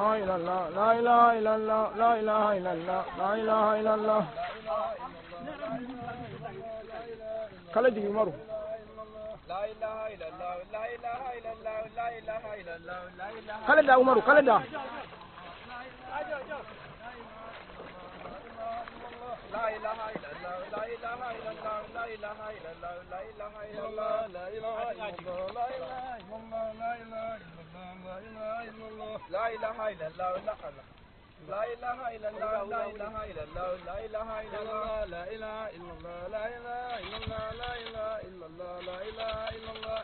إلا الله لا إله إلا الله لا إله إلا الله لا إله إلا الله كلا دي مرو لا إله إلا الله لا إله إلا الله لا إله إلا الله لا إله كلا دا مرو كلا دا لا إله إلا الله لا إله إلا الله لا إله إلا الله لا إله إلا الله لا إله إلا الله لا إله إلا الله لا إله إلا الله لا إله إلا الله لا إله إلا الله لا إله إلا الله لا إله إلا الله لا إله إلا الله لا إله إلا الله لا إله إلا الله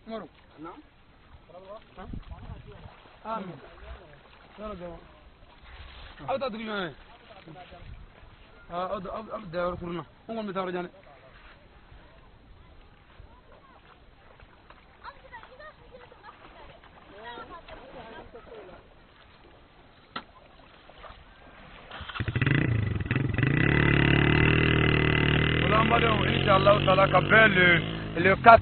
مرو نعم آمين يلا جماعة أبدا تقولون أبدا رسولنا هم المثال رجال إن شاء الله تعالى قبل le 4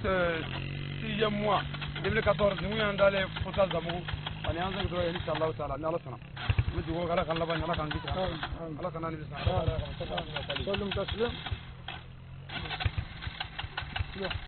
6e mois 2014 nous on dans les photos d'amour on est en train de inshallah taala ni Allah sana mu dugo kala kala ban Allah kan dikra Allah kana ni sallallahu alaihi wasallam